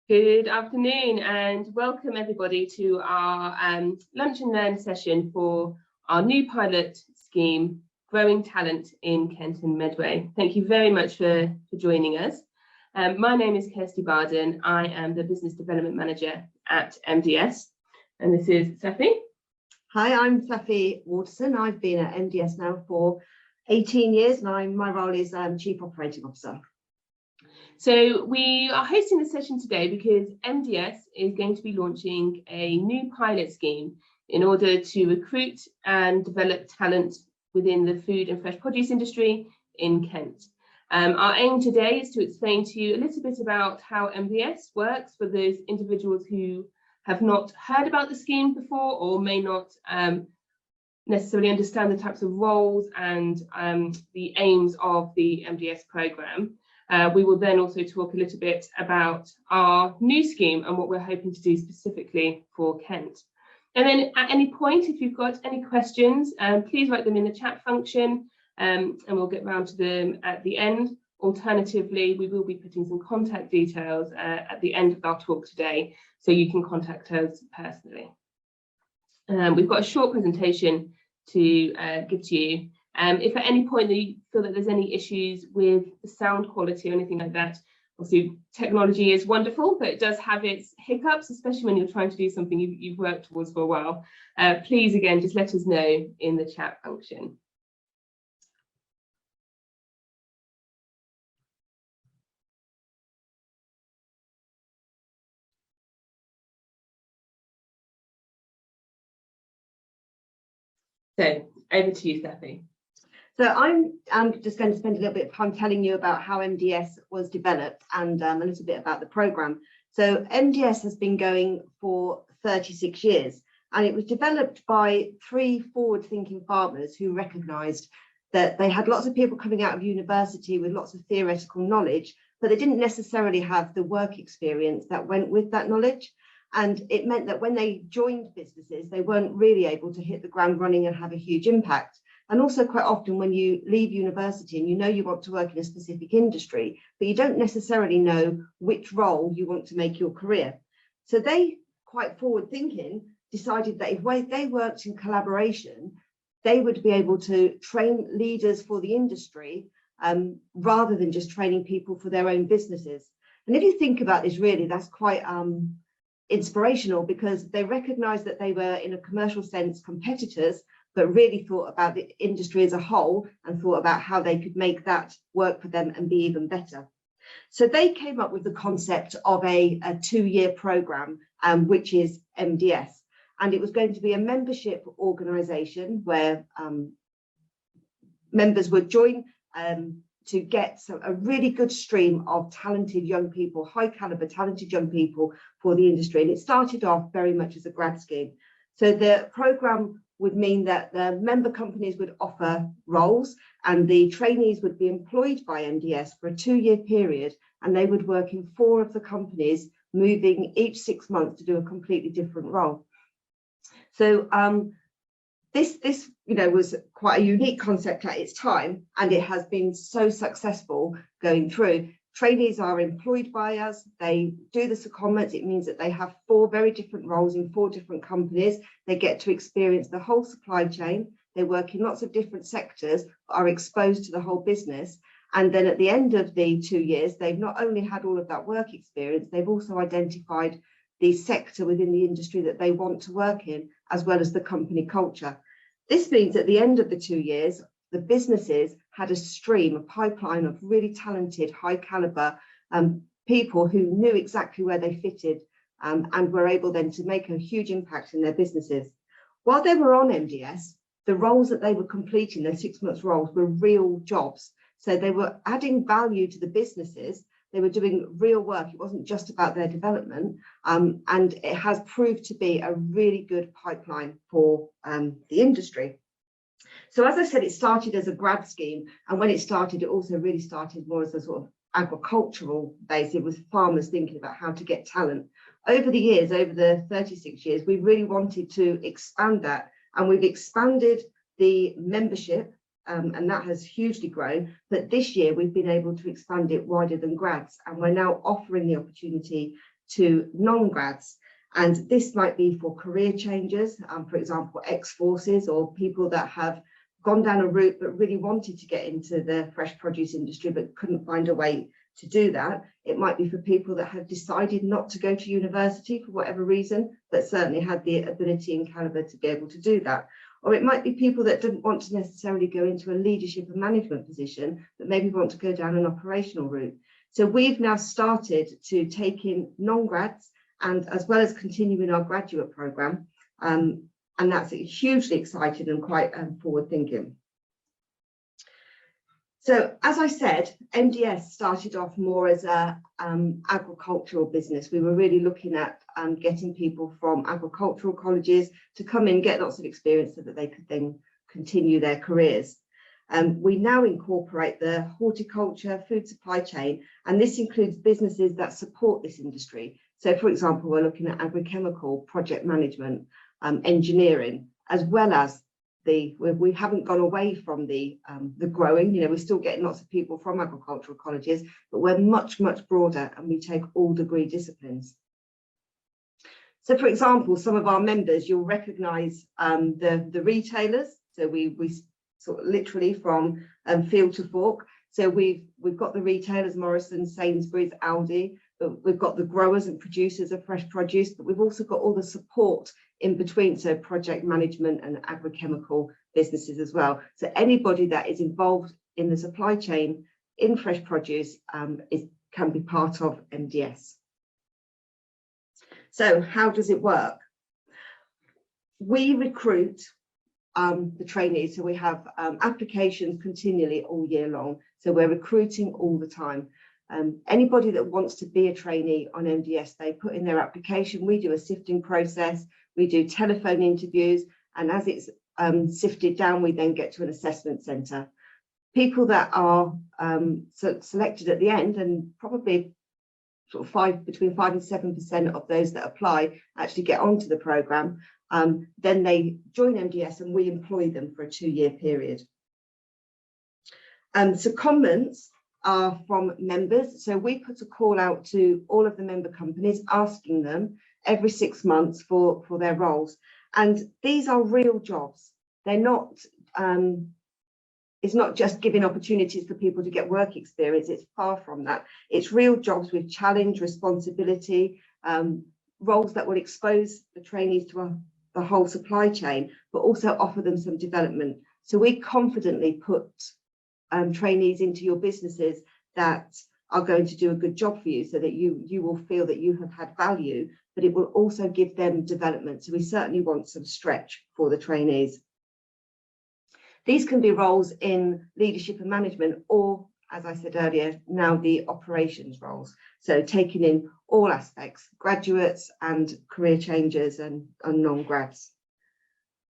Good afternoon and welcome everybody to our Lunch and Learn session for our new pilot scheme, Growing Talent in Kent and Medway. Thank you very much for joining us. My name is Kirsty Barden. I am the Business Development Manager at MDS, and this is Safi. Hi, I'm Safi Waterson. I've been at MDS now for 18 years and my role is Chief Operating Officer. So we are hosting this session today because MDS is going to be launching a new pilot scheme in order to recruit and develop talent within the food and fresh produce industry in Kent. Our aim today is to explain to you a little bit about how MDS works for those individuals who have not heard about the scheme before or may not necessarily understand the types of roles and the aims of the MDS programme. We will then also talk a little bit about our new scheme and what we're hoping to do specifically for Kent. And then at any point, if you've got any questions, please write them in the chat function and we'll get round to them at the end. Alternatively, we will be putting some contact details at the end of our talk today, so you can contact us personally. We've got a short presentation to give to you. If at any point you feel that there's any issues with the sound quality or anything like that, obviously technology is wonderful, but it does have its hiccups, especially when you're trying to do something you've worked towards for a while. Please, again, just let us know in the chat function. So, over to you, Safi. So I'm just going to spend a little bit of time telling you about how MDS was developed and a little bit about the programme. So MDS has been going for 36 years and it was developed by 3 forward-thinking farmers who recognised that they had lots of people coming out of university with lots of theoretical knowledge, but they didn't necessarily have the work experience that went with that knowledge. And it meant that when they joined businesses, they weren't really able to hit the ground running and have a huge impact. And also quite often when you leave university and you know you want to work in a specific industry, but you don't necessarily know which role you want to make your career. So they, quite forward thinking, decided that if they worked in collaboration, they would be able to train leaders for the industry rather than just training people for their own businesses. And if you think about this, really, that's quite inspirational, because they recognized that they were, in a commercial sense, competitors, but really thought about the industry as a whole and thought about how they could make that work for them and be even better. So they came up with the concept of a 2-year programme, which is MDS. And it was going to be a membership organisation where members would join to get a really good stream of talented young people, high calibre talented young people for the industry. And it started off very much as a grad scheme. So the programme would mean that the member companies would offer roles and the trainees would be employed by MDS for a 2-year period, and they would work in 4 of the companies, moving each 6 months to do a completely different role. So this was quite a unique concept at its time, and it has been so successful going through. Trainees are employed by us, they do the secondments. It means that they have 4 very different roles in 4 different companies. They get to experience the whole supply chain. They work in lots of different sectors, are exposed to the whole business. And then at the end of the 2 years, they've not only had all of that work experience, they've also identified the sector within the industry that they want to work in, as well as the company culture. This means at the end of the 2 years, the businesses had a pipeline of really talented, high caliber people who knew exactly where they fitted and were able then to make a huge impact in their businesses. While they were on MDS, the roles that they were completing, their 6 months roles, were real jobs. So they were adding value to the businesses. They were doing real work. It wasn't just about their development. And it has proved to be a really good pipeline for the industry. So as I said, it started as a grad scheme, and when it started, it also really started more as a sort of agricultural base. It was farmers thinking about how to get talent. Over the years, over the 36 years, we really wanted to expand that, and we've expanded the membership, and that has hugely grown. But this year, we've been able to expand it wider than grads, and we're now offering the opportunity to non-grads. And this might be for career changers, for example, ex-forces or people that have gone down a route but really wanted to get into the fresh produce industry but couldn't find a way to do that. It might be for people that have decided not to go to university for whatever reason, but certainly had the ability and caliber to be able to do that. Or it might be people that didn't want to necessarily go into a leadership and management position, but maybe want to go down an operational route. So we've now started to take in non-grads, and as well as continuing our graduate programme, and that's hugely exciting and quite forward thinking. So as I said, MDS started off more as a agricultural business. We were really looking at getting people from agricultural colleges to come in, get lots of experience so that they could then continue their careers. We now incorporate the horticulture, food supply chain, and this includes businesses that support this industry. So for example, we're looking at agrochemical, project management, engineering, as well as we haven't gone away from the growing. We're still getting lots of people from agricultural colleges, but we're much broader, and we take all degree disciplines. So for example, some of our members, you'll recognise the retailers. So we sort of literally from field to fork. So we've got the retailers, Morrisons, Sainsbury's, Aldi, but we've got the growers and producers of fresh produce, but we've also got all the support in between, so project management and agrochemical businesses as well. So anybody that is involved in the supply chain in fresh produce can be part of MDS. So how does it work? We recruit the trainees, so we have applications continually all year long, so we're recruiting all the time. Anybody that wants to be a trainee on MDS, they put in their application. We do a sifting process, we do telephone interviews, and as it's sifted down, we then get to an assessment centre. People that are selected at the end, and probably sort of between 5 and 7% of those that apply actually get onto the programme, then they join MDS and we employ them for a 2-year period. So comments are from members. So we put a call out to all of the member companies asking them every 6 months for their roles. And these are real jobs. They're not, it's not just giving opportunities for people to get work experience. It's far from that. It's real jobs with challenge, responsibility, roles that will expose the trainees to the whole supply chain, but also offer them some development. So we confidently put trainees into your businesses that are going to do a good job for you, so that you will feel that you have had value, but it will also give them development. So we certainly want some stretch for the trainees. These can be roles in leadership and management, or, as I said earlier, now the operations roles. So taking in all aspects, graduates and career changers and non-grads.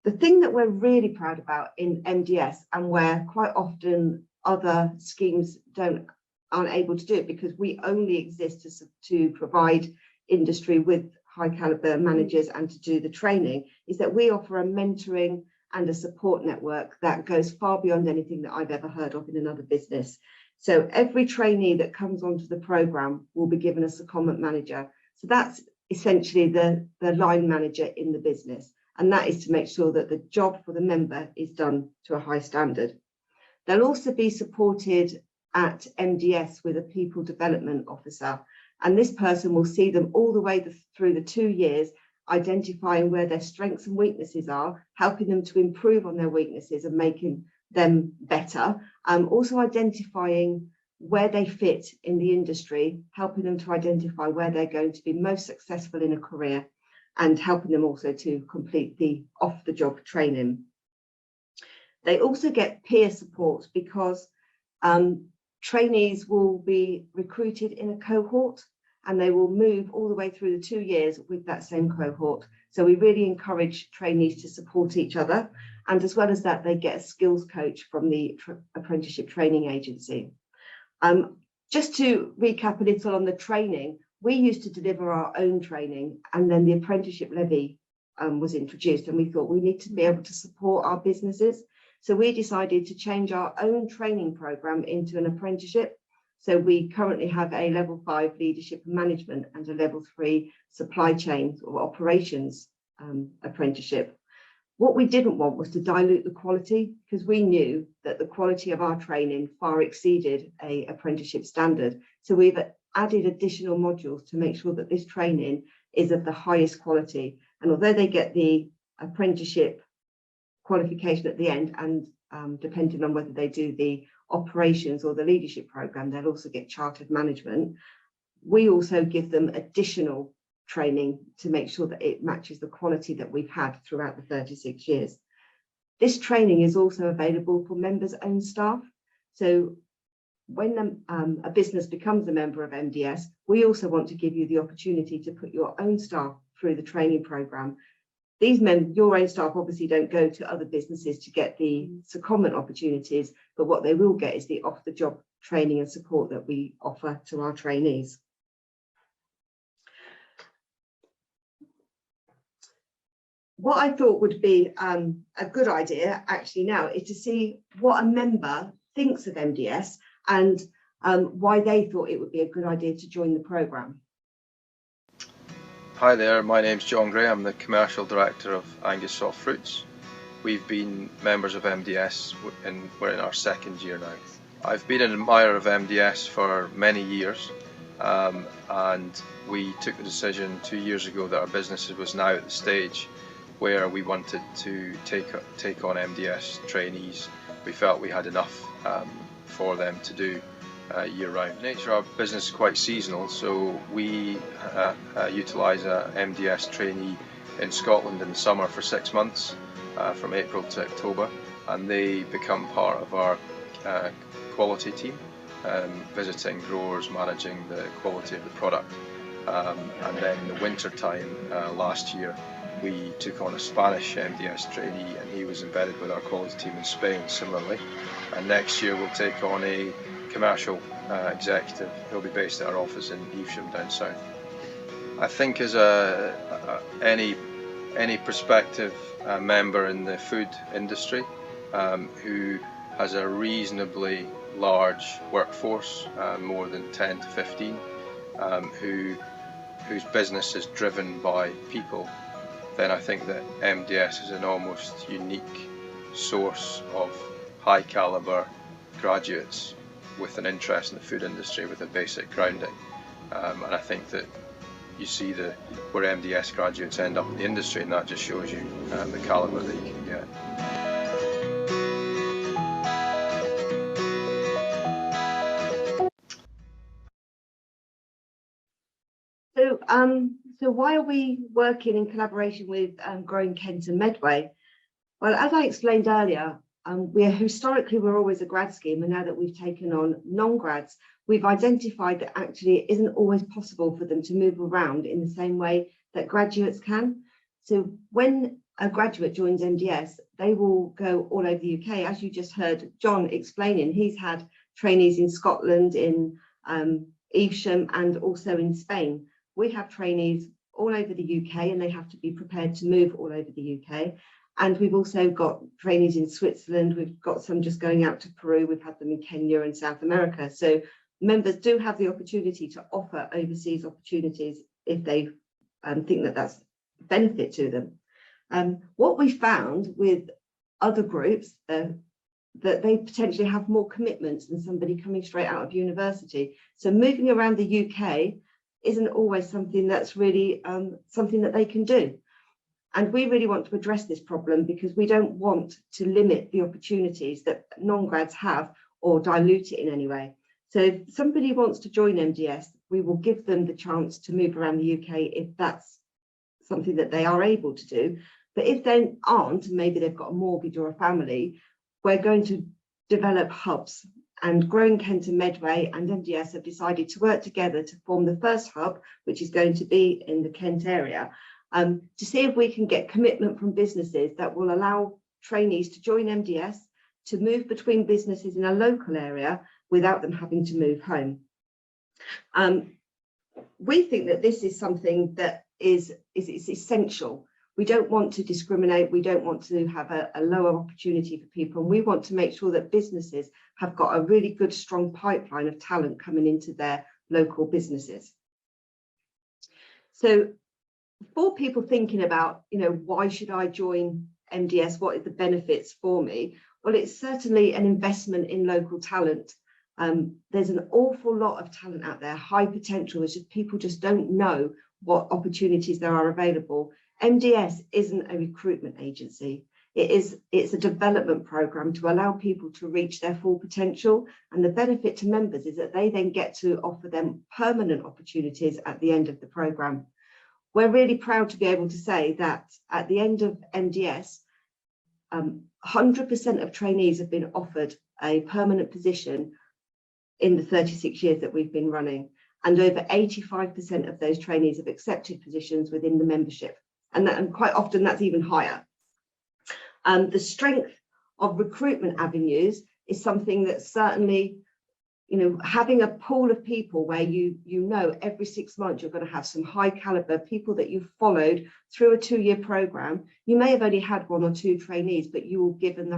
The thing that we're really proud about in MDS, and where quite often other schemes aren't able to do it, because we only exist to provide industry with high caliber managers and to do the training, is that we offer a mentoring and a support network that goes far beyond anything that I've ever heard of in another business. So every trainee that comes onto the programme will be given a secondment manager. So that's essentially the line manager in the business. And that is to make sure that the job for the member is done to a high standard. They'll also be supported at MDS with a people development officer. And this person will see them all the way through the 2 years, identifying where their strengths and weaknesses are, helping them to improve on their weaknesses and making them better. Also identifying where they fit in the industry, helping them to identify where they're going to be most successful in a career, and helping them also to complete the off-the-job training. They also get peer support, because trainees will be recruited in a cohort, and they will move all the way through the 2 years with that same cohort. So we really encourage trainees to support each other. And as well as that, they get a skills coach from the apprenticeship training agency. Just to recap a little on the training, we used to deliver our own training, and then the apprenticeship levy was introduced, and we thought we need to be able to support our businesses. So we decided to change our own training programme into an apprenticeship. So we currently have a level 5 leadership and management and a level 3 supply chain or operations apprenticeship. What we didn't want was to dilute the quality, because we knew that the quality of our training far exceeded an apprenticeship standard. So we've added additional modules to make sure that this training is of the highest quality. And although they get the apprenticeship qualification at the end, and depending on whether they do the operations or the leadership program, they'll also get chartered management. We also give them additional training to make sure that it matches the quality that we've had throughout the 36 years. This training is also available for members' own staff. So when a business becomes a member of MDS, we also want to give you the opportunity to put your own staff through the training program. Your own staff obviously don't go to other businesses to get the secondment opportunities, but what they will get is the off-the-job training and support that we offer to our trainees. What I thought would be a good idea actually now is to see what a member thinks of MDS and why they thought it would be a good idea to join the programme. Hi there, my name's John Gray. I'm the Commercial Director of Angus Soft Fruits. We've been members of MDS and we're in our second year now. I've been an admirer of MDS for many years, and we took the decision 2 years ago that our business was now at the stage where we wanted to take on MDS trainees. We felt we had enough for them to do year round. The nature of our business is quite seasonal, so we utilise a MDS trainee in Scotland in the summer for 6 months, from April to October, and they become part of our quality team, visiting growers, managing the quality of the product. And then in the winter time last year, we took on a Spanish MDS trainee, and he was embedded with our quality team in Spain similarly. And next year we'll take on a commercial executive. He'll be based at our office in Evesham down south. I think as any prospective member in the food industry who has a reasonably large workforce, more than 10 to 15, whose business is driven by people, then I think that MDS is an almost unique source of high calibre graduates with an interest in the food industry with a basic grounding. And I think that you see where MDS graduates end up in the industry, and that just shows you the calibre that you can get. So why are we working in collaboration with Growing Kent and Medway? Well, as I explained earlier, we're always a grad scheme, and now that we've taken on non-grads, we've identified that actually it isn't always possible for them to move around in the same way that graduates can. So when a graduate joins MDS, they will go all over the UK. As you just heard John explaining, he's had trainees in Scotland, in Evesham, and also in Spain. We have trainees all over the UK, and they have to be prepared to move all over the UK. And we've also got trainees in Switzerland. We've got some just going out to Peru. We've had them in Kenya and South America. So members do have the opportunity to offer overseas opportunities if they think that that's a benefit to them. What we found with other groups, that they potentially have more commitments than somebody coming straight out of university. So moving around the UK isn't always something that's really something that they can do. And we really want to address this problem because we don't want to limit the opportunities that non-grads have or dilute it in any way. So if somebody wants to join MDS, we will give them the chance to move around the UK if that's something that they are able to do. But if they aren't, maybe they've got a mortgage or a family, we're going to develop hubs. And Growing Kent and Medway and MDS have decided to work together to form the first hub, which is going to be in the Kent area, to see if we can get commitment from businesses that will allow trainees to join MDS, to move between businesses in a local area without them having to move home. We think that this is something that is essential. We don't want to discriminate. We don't want to have a lower opportunity for people. And we want to make sure that businesses have got a really good, strong pipeline of talent coming into their local businesses. So for people thinking about, why should I join MDS? What are the benefits for me? Well, it's certainly an investment in local talent. There's an awful lot of talent out there, high potential. It's just people just don't know what opportunities there are available. MDS isn't a recruitment agency. It's a development program to allow people to reach their full potential. And the benefit to members is that they then get to offer them permanent opportunities at the end of the program. We're really proud to be able to say that at the end of MDS, 100% of trainees have been offered a permanent position in the 36 years that we've been running. And over 85% of those trainees have accepted positions within the membership. And quite often that's even higher. The strength of recruitment avenues is something that certainly, having a pool of people where every 6 months you're going to have some high caliber people that you've followed through a 2-year program. You may have only had 1 or 2 trainees, but you will given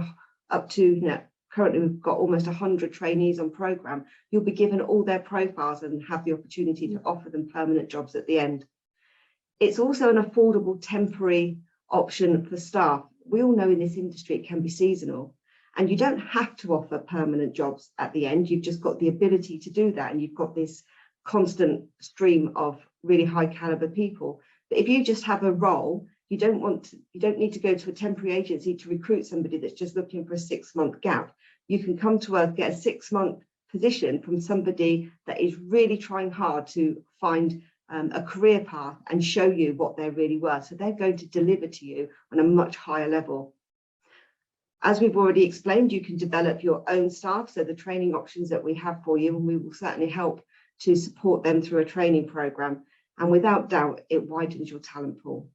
up to, currently we've got almost 100 trainees on program. You'll be given all their profiles and have the opportunity to offer them permanent jobs at the end. It's also an affordable temporary option for staff. We all know in this industry it can be seasonal, and you don't have to offer permanent jobs at the end. You've just got the ability to do that, and you've got this constant stream of really high caliber people. But if you just have a role, you don't need to go to a temporary agency to recruit somebody that's just looking for a 6-month gap. You can come to us, get a 6-month position from somebody that is really trying hard to find a career path and show you what they're really worth. So they're going to deliver to you on a much higher level. As we've already explained, you can develop your own staff. So the training options that we have for you, and we will certainly help to support them through a training program. And without doubt, it widens your talent pool.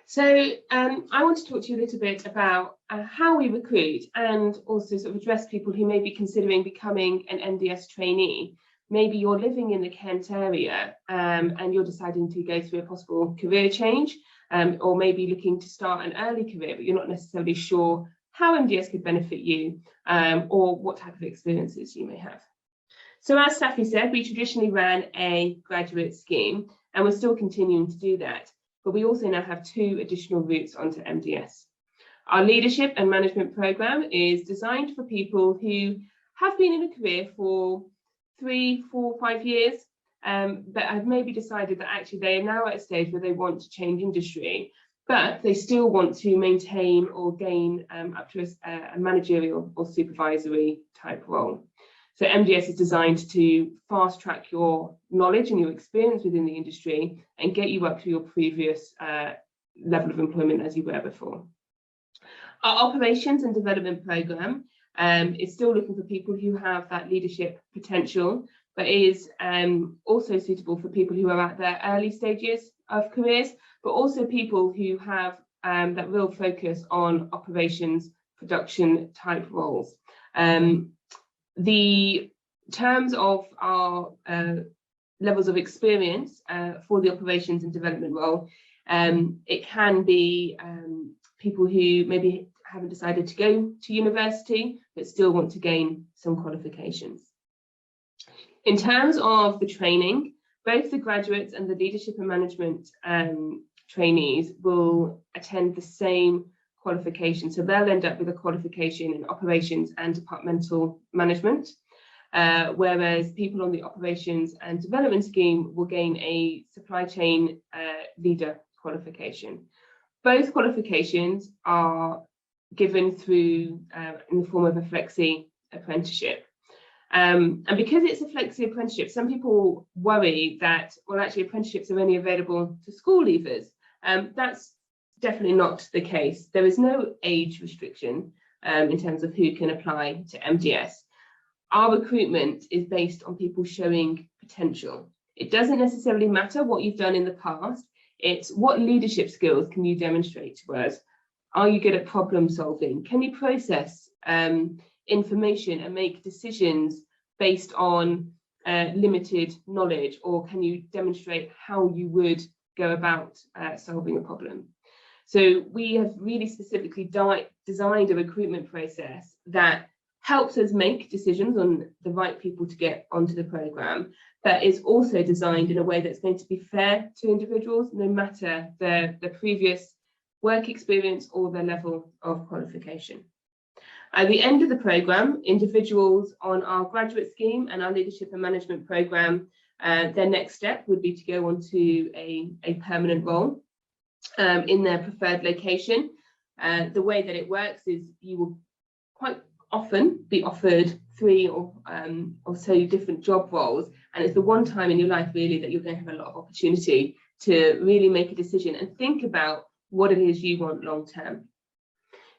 So I want to talk to you a little bit about how we recruit, and also sort of address people who may be considering becoming an MDS trainee. Maybe you're living in the Kent area and you're deciding to go through a possible career change, or maybe looking to start an early career, but you're not necessarily sure how MDS could benefit you, or what type of experiences you may have. So as Safi said, we traditionally ran a graduate scheme, and we're still continuing to do that. But we also now have 2 additional routes onto MDS. Our leadership and management program is designed for people who have been in a career for 3, 4, 5 years, but have maybe decided that actually they are now at a stage where they want to change industry, but they still want to maintain or gain up to a managerial or supervisory type role. So MDS is designed to fast track your knowledge and your experience within the industry and get you up to your previous level of employment as you were before. Our operations and development program is still looking for people who have that leadership potential, but is also suitable for people who are at their early stages of careers, but also people who have that real focus on operations, production type roles. The terms of our levels of experience for the operations and development role, it can be people who maybe haven't decided to go to university but still want to gain some qualifications. In terms of the training, both the graduates and the leadership and management trainees will attend the same qualification. So they'll end up with a qualification in operations and departmental management, whereas people on the operations and development scheme will gain a supply chain leader qualification. Both qualifications are given through in the form of a flexi apprenticeship. And because it's a flexi apprenticeship, some people worry that, well, actually apprenticeships are only available to school leavers. That's definitely not the case. There is no age restriction in terms of who can apply to MDS. Our recruitment is based on people showing potential. It doesn't necessarily matter what you've done in the past. It's what leadership skills can you demonstrate to us? Are you good at problem solving? Can you process information and make decisions based on limited knowledge, or can you demonstrate how you would go about solving a problem. So we have really specifically designed a recruitment process that helps us make decisions on the right people to get onto the programme, but is also designed in a way that's going to be fair to individuals, no matter their previous work experience or their level of qualification. At the end of the programme, individuals on our graduate scheme and our leadership and management programme, their next step would be to go on to a permanent role in their preferred location. The way that it works is you will quite often be offered 3 or so different job roles, and it's the one time in your life really that you're going to have a lot of opportunity to really make a decision and think about what it is you want long term.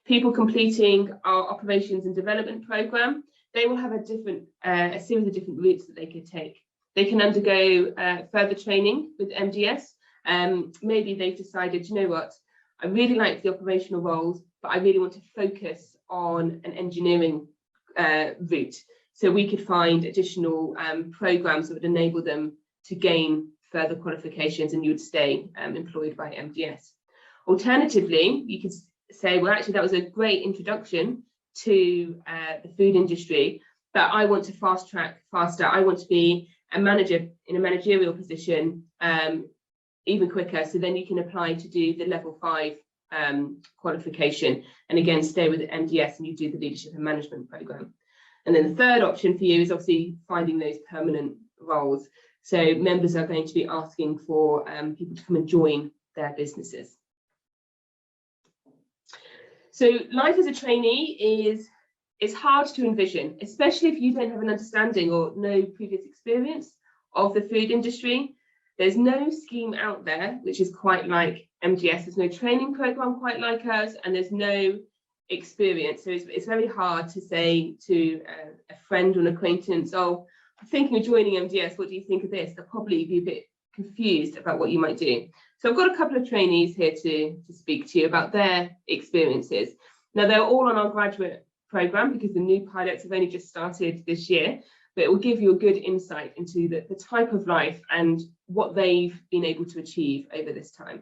People completing our operations and development programme, they will have a series of different routes that they could take. They can undergo further training with MDS. Maybe they've decided, you know what, I really like the operational roles, but I really want to focus on an engineering route. So we could find additional programmes that would enable them to gain further qualifications, and you would stay employed by MDS. Alternatively, you could say, well, actually, that was a great introduction to the food industry, but I want to fast track faster. I want to be a manager in a managerial position even quicker. So then you can apply to do the level 5 qualification, and again, stay with the MDS and you do the leadership and management programme. And then the third option for you is obviously finding those permanent roles. So members are going to be asking for people to come and join their businesses. So life as a trainee is hard to envision, especially if you don't have an understanding or no previous experience of the food industry. There's no scheme out there which is quite like MDS. There's no training program quite like us, and there's no experience. So it's very hard to say to a friend or an acquaintance, oh, I'm thinking of joining MDS. What do you think of this? They'll probably be a bit confused about what you might do. So I've got a couple of trainees here to speak to you about their experiences. Now, they're all on our graduate programme because the new pilots have only just started this year, but it will give you a good insight into the type of life and what they've been able to achieve over this time.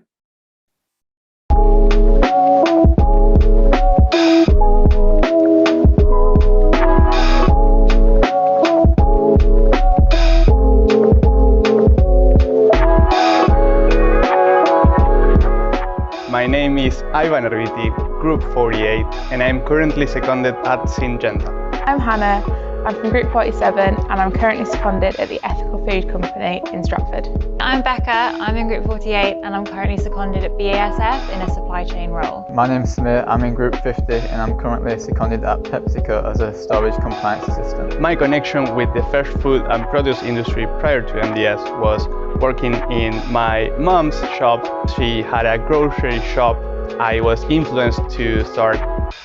My name is Ivan Erviti, Group 48, and I'm currently seconded at Syngenta. I'm Hannah, I'm from Group 47 and I'm currently seconded at the Ethical Food Company in Stratford. I'm Becca, I'm in Group 48 and I'm currently seconded at BASF in a supply chain role. My name's Samir, I'm in Group 50 and I'm currently seconded at PepsiCo as a storage compliance assistant. My connection with the fresh food and produce industry prior to MDS was working in my mom's shop. She had a grocery shop. I was influenced to start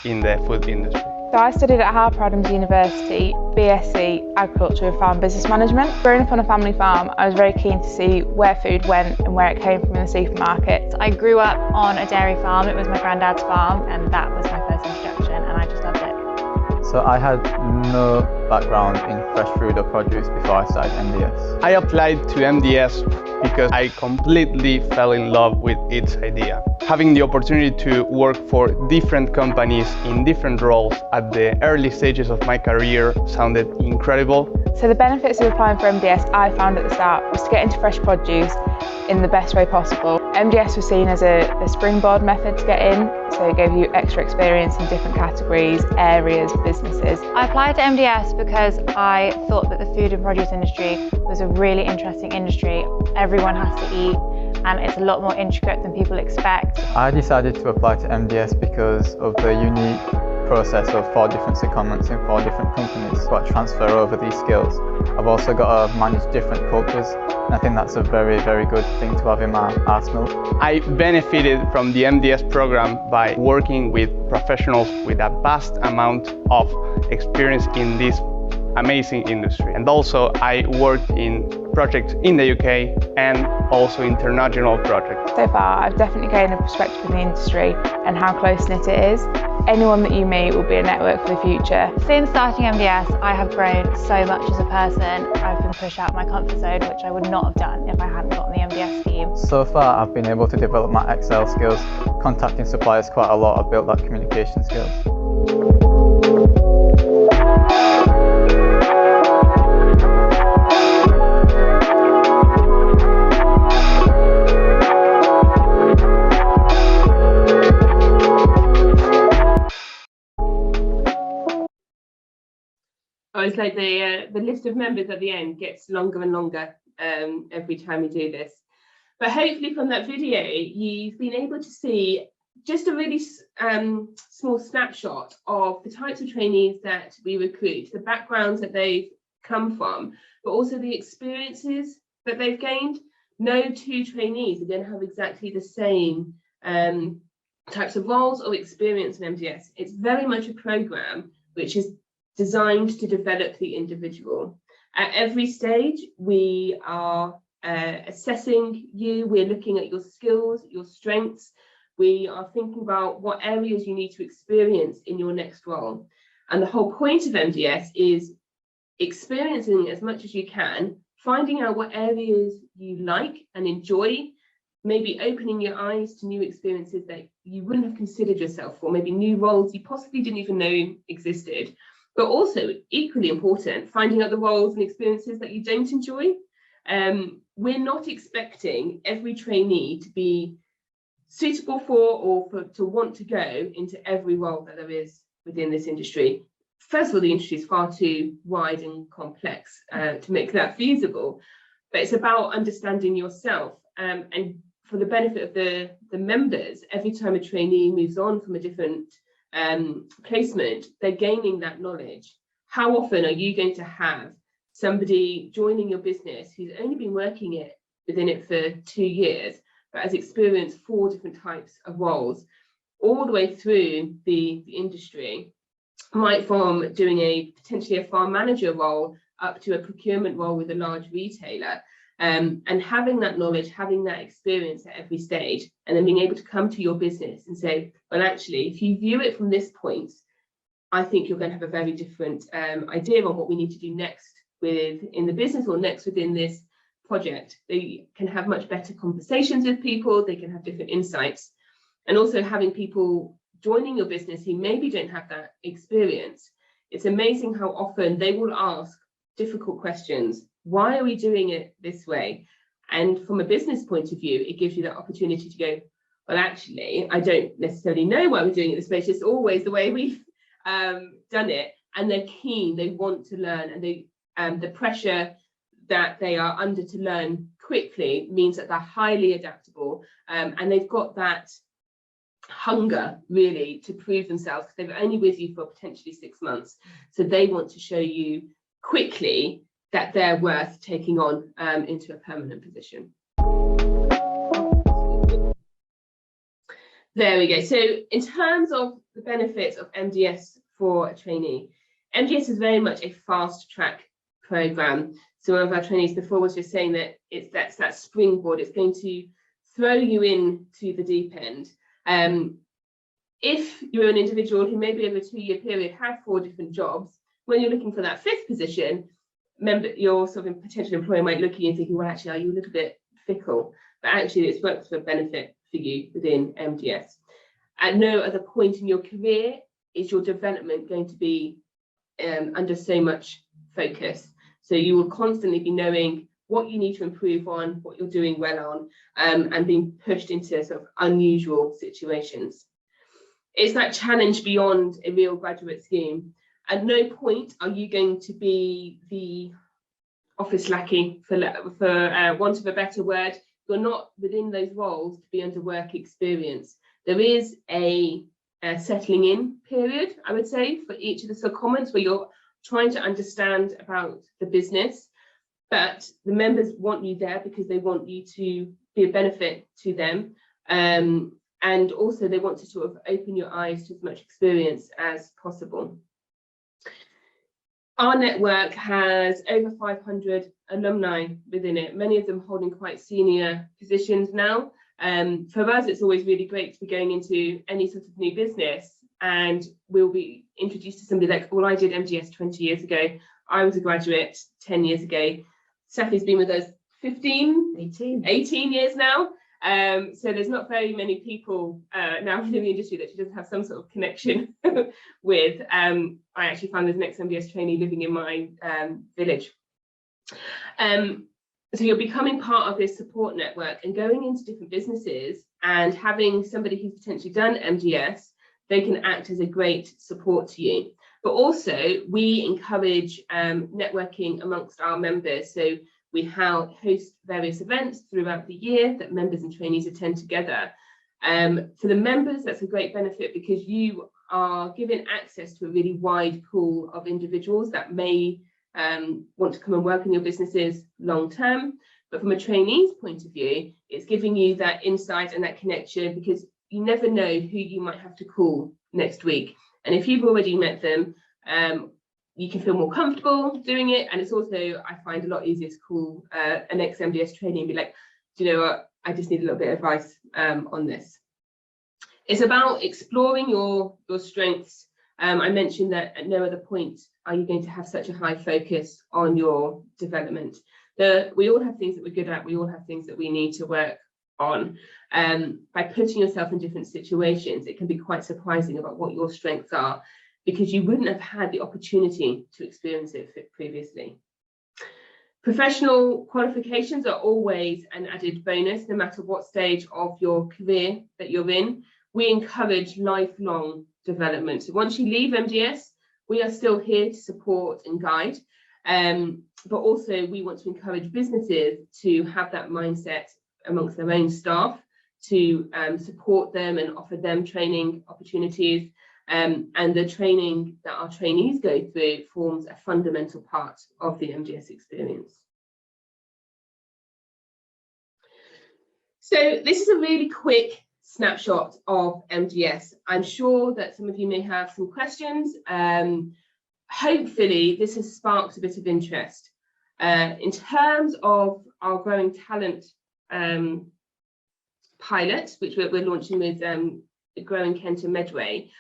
in the food industry. So I studied at Harper Adams University, BSc Agriculture and Farm Business Management. Growing up on a family farm, I was very keen to see where food went and where it came from in the supermarket. I grew up on a dairy farm. It was my granddad's farm and that was my first introduction and I just loved it. So I had no background in fresh food or produce before I started MDS. I applied to MDS because I completely fell in love with its idea. Having the opportunity to work for different companies in different roles at the early stages of my career sounded incredible. So the benefits of applying for MDS I found at the start was to get into fresh produce in the best way possible. MDS was seen as a springboard method to get in, so it gave you extra experience in different categories, areas, businesses. I applied to MDS because I thought that the food and produce industry was a really interesting industry. Everyone has to eat and it's a lot more intricate than people expect. I decided to apply to MDS because of the unique process of 4 different secondments in 4 different companies. I've got to transfer over these skills. I've also got to manage different cultures, and I think that's a very, very good thing to have in my arsenal. I benefited from the MDS program by working with professionals with a vast amount of experience in this amazing industry. And also I worked in projects in the UK and also international projects. So far, I've definitely gained a perspective of the industry and how close-knit it is. Anyone that you meet will be a network for the future. Since starting MDS, I have grown so much as a person. I've been pushed out of my comfort zone, which I would not have done if I hadn't gotten the MDS scheme. So far, I've been able to develop my Excel skills, contacting suppliers quite a lot. I've built that communication skills. Oh, it's like the list of members at the end gets longer and longer every time we do this. But hopefully from that video, you've been able to see just a really small snapshot of the types of trainees that we recruit, the backgrounds that they've come from, but also the experiences that they've gained. No two trainees are going to have exactly the same types of roles or experience in MDS. It's very much a program which is designed to develop the individual. At every stage, we are assessing you, we're looking at your skills, your strengths, we are thinking about what areas you need to experience in your next role. And the whole point of MDS is experiencing as much as you can, finding out what areas you like and enjoy, maybe opening your eyes to new experiences that you wouldn't have considered yourself for, maybe new roles you possibly didn't even know existed. But also, equally important, finding out the roles and experiences that you don't enjoy. We're not expecting every trainee to be suitable for to want to go into every role that there is within this industry. First of all, the industry is far too wide and complex to make that feasible. But it's about understanding yourself. And for the benefit of the members, every time a trainee moves on from a different placement, they're gaining that knowledge. How often are you going to have somebody joining your business who's only been working within it for 2 years, but has experienced 4 different types of roles all the way through the industry, right from doing potentially a farm manager role up to a procurement role with a large retailer, and having that knowledge, having that experience at every stage, and then being able to come to your business and say, well, actually, if you view it from this point, I think you're going to have a very different idea on what we need to do next in the business or next within this project. They can have much better conversations with people, they can have different insights, and also having people joining your business who maybe don't have that experience. It's amazing how often they will ask difficult questions. Why are we doing it this way? And from a business point of view, it gives you that opportunity to go, well, actually, I don't necessarily know why we're doing it this way. It's just always the way we've done it. And they're keen, they want to learn, and the pressure that they are under to learn quickly means that they're highly adaptable, and they've got that hunger really to prove themselves, because they're only with you for potentially 6 months. So they want to show you quickly that they're worth taking on into a permanent position. There we go. So in terms of the benefits of MDS for a trainee, MDS is very much a fast track program. So one of our trainees before was just saying that that's that springboard. It's going to throw you into the deep end. If you're an individual who maybe over a 2-year period had 4 different jobs, when you're looking for that 5th position, your sort of potential employer might look at you and thinking, well, actually, are you a little bit fickle? But actually, it's worked for benefit for you within MDS. At no other point in your career is your development going to be under so much focus. So you will constantly be knowing what you need to improve on, what you're doing well on, and being pushed into sort of unusual situations. It's that challenge beyond a real graduate scheme. At no point are you going to be the office lackey, for want of a better word. You're not within those roles to be under work experience. There is a settling in period, I would say, for each of the secondments where you're trying to understand about the business, but the members want you there because they want you to be a benefit to them. And also they want to sort of open your eyes to as much experience as possible. Our network has over 500 alumni within it, many of them holding quite senior positions now. For us, it's always really great to be going into any sort of new business and we'll be introduced to somebody like, well, I did MGS 20 years ago. I was a graduate 10 years ago. Stephanie's been with us 18 years now. So there's not very many people now in the industry that she doesn't have some sort of connection with. I actually found there's an ex-MBS trainee living in my village. So you're becoming part of this support network and going into different businesses and having somebody who's potentially done MGS, they can act as a great support to you. But also we encourage networking amongst our members. So we host various events throughout the year that members and trainees attend together. For the members, that's a great benefit because you are given access to a really wide pool of individuals that may want to come and work in your businesses long term. But from a trainee's point of view, it's giving you that insight and that connection because you never know who you might have to call next week. And if you've already met them, you can feel more comfortable doing it. And it's also, I find, a lot easier to call an ex-MDS trainee and be like, do you know what, I just need a little bit of advice on this. It's about exploring your strengths. I mentioned that at no other point are you going to have such a high focus on your development. We all have things that we're good at. We all have things that we need to work on. By putting yourself in different situations, it can be quite surprising about what your strengths are because you wouldn't have had the opportunity to experience it previously. Professional qualifications are always an added bonus, no matter what stage of your career that you're in. We encourage lifelong development. So once you leave MDS, we are still here to support and guide. But also we want to encourage businesses to have that mindset amongst their own staff to support them and offer them training opportunities. And the training that our trainees go through forms a fundamental part of the MDS experience. So this is a really quick snapshot of MDS. I'm sure that some of you may have some questions. Hopefully this has sparked a bit of interest. In terms of our growing talent pilot, which we're launching with Growing Kent and Medway,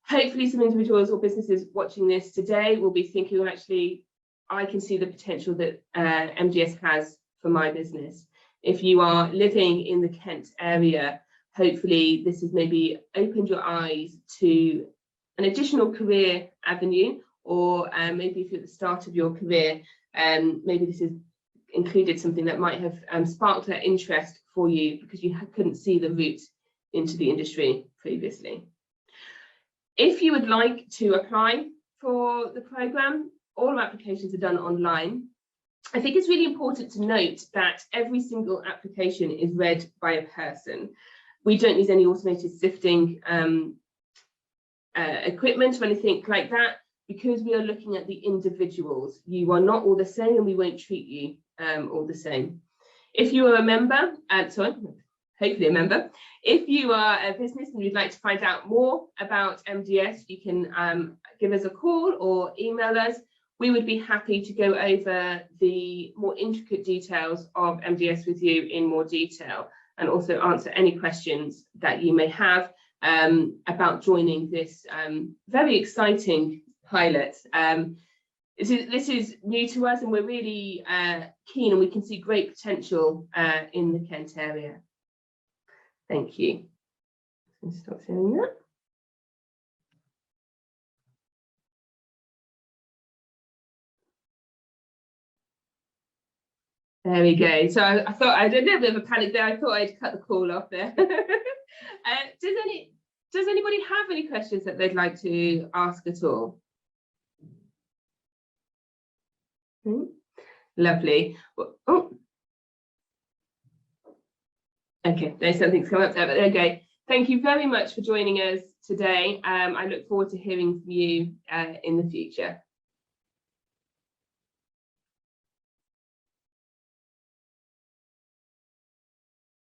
hopefully some individuals or businesses watching this today will be thinking, well, actually, I can see the potential that MDS has for my business. If you are living in the Kent area, hopefully this has maybe opened your eyes to an additional career avenue, or maybe if you're at the start of your career, maybe this has included something that might have sparked that interest for you because you couldn't see the route into the industry previously. If you would like to apply for the programme, all applications are done online. I think it's really important to note that every single application is read by a person. We don't use any automated sifting equipment or anything like that because we are looking at the individuals. You are not all the same and we won't treat you all the same. If you are a member, hopefully a member, if you are a business and you'd like to find out more about MDS, you can give us a call or email us. We would be happy to go over the more intricate details of MDS with you in more detail and also answer any questions that you may have about joining this very exciting pilot. This is new to us and we're really keen and we can see great potential in the Kent area. Thank you. Stop saying that. There we go. So I thought I did a little bit of a panic there. I thought I'd cut the call off there. Does anybody have any questions that they'd like to ask at all? Lovely. Oh. Okay, there's something's come up there, but okay. Thank you very much for joining us today. I look forward to hearing from you in the future.